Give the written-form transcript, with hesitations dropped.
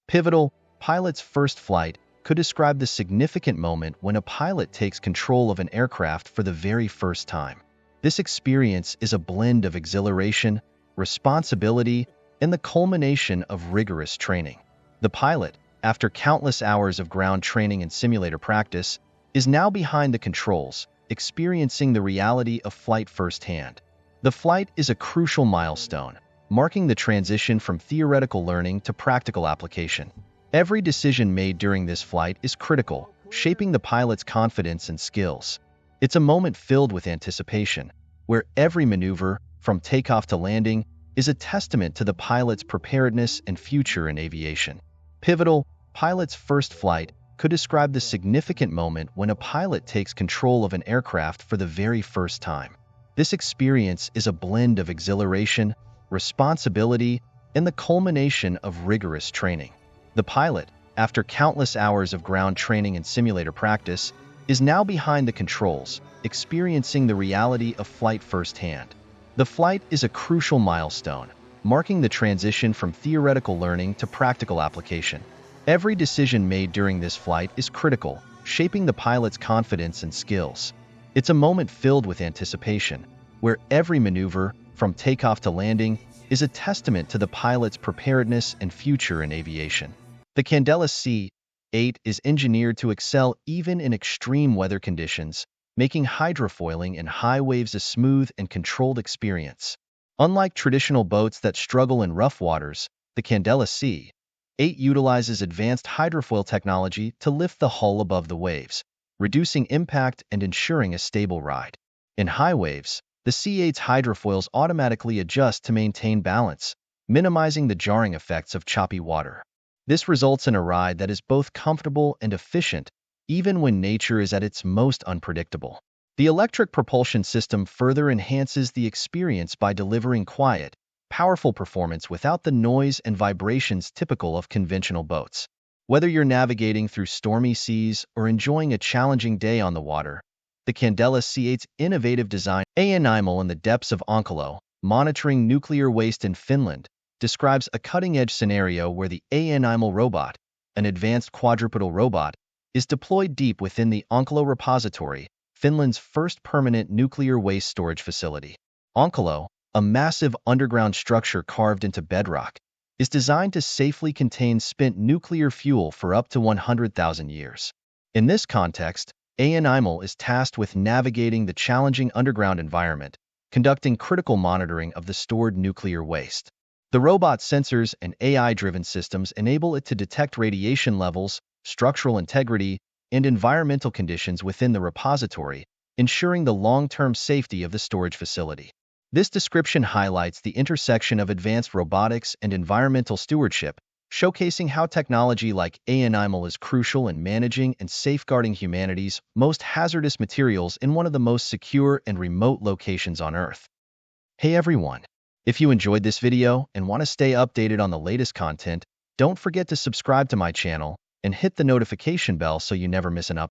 Pivotal, pilot's first flight could describe the significant moment when a pilot takes control of an aircraft for the very first time. This experience is a blend of exhilaration, responsibility, and the culmination of rigorous training. The pilot, after countless hours of ground training and simulator practice, is now behind the controls, experiencing the reality of flight firsthand. The flight is a crucial milestone, marking the transition from theoretical learning to practical application. Every decision made during this flight is critical, shaping the pilot's confidence and skills. It's a moment filled with anticipation, where every maneuver, from takeoff to landing, is a testament to the pilot's preparedness and future in aviation. Pivotal, pilot's first flight could describe the significant moment when a pilot takes control of an aircraft for the very first time. This experience is a blend of exhilaration, responsibility, and the culmination of rigorous training. The pilot, after countless hours of ground training and simulator practice, is now behind the controls, experiencing the reality of flight firsthand. The flight is a crucial milestone, marking the transition from theoretical learning to practical application. Every decision made during this flight is critical, shaping the pilot's confidence and skills. It's a moment filled with anticipation, where every maneuver, from takeoff to landing, is a testament to the pilot's preparedness and future in aviation. The Candela C-8 is engineered to excel even in extreme weather conditions, making hydrofoiling in high waves a smooth and controlled experience. Unlike traditional boats that struggle in rough waters, the Candela C-8 utilizes advanced hydrofoil technology to lift the hull above the waves, reducing impact and ensuring a stable ride. In high waves, the C-8's hydrofoils automatically adjust to maintain balance, minimizing the jarring effects of choppy water. This results in a ride that is both comfortable and efficient, even when nature is at its most unpredictable. The electric propulsion system further enhances the experience by delivering quiet, powerful performance without the noise and vibrations typical of conventional boats. Whether you're navigating through stormy seas or enjoying a challenging day on the water, the Candela C-8's innovative design, Unveiled in the depths of Onkalo, monitoring nuclear waste in Finland, describes a cutting-edge scenario where the Unveiled robot, an advanced quadrupedal robot, is deployed deep within the Onkalo repository, Finland's first permanent nuclear waste storage facility. Onkalo, a massive underground structure carved into bedrock, is designed to safely contain spent nuclear fuel for up to 100,000 years. In this context, Unveiled is tasked with navigating the challenging underground environment, conducting critical monitoring of the stored nuclear waste. The robot's sensors and AI-driven systems enable it to detect radiation levels, structural integrity, and environmental conditions within the repository, ensuring the long-term safety of the storage facility. This description highlights the intersection of advanced robotics and environmental stewardship, showcasing how technology like Unveiled is crucial in managing and safeguarding humanity's most hazardous materials in one of the most secure and remote locations on Earth. Hey everyone! If you enjoyed this video and want to stay updated on the latest content, don't forget to subscribe to my channel and hit the notification bell so you never miss an update.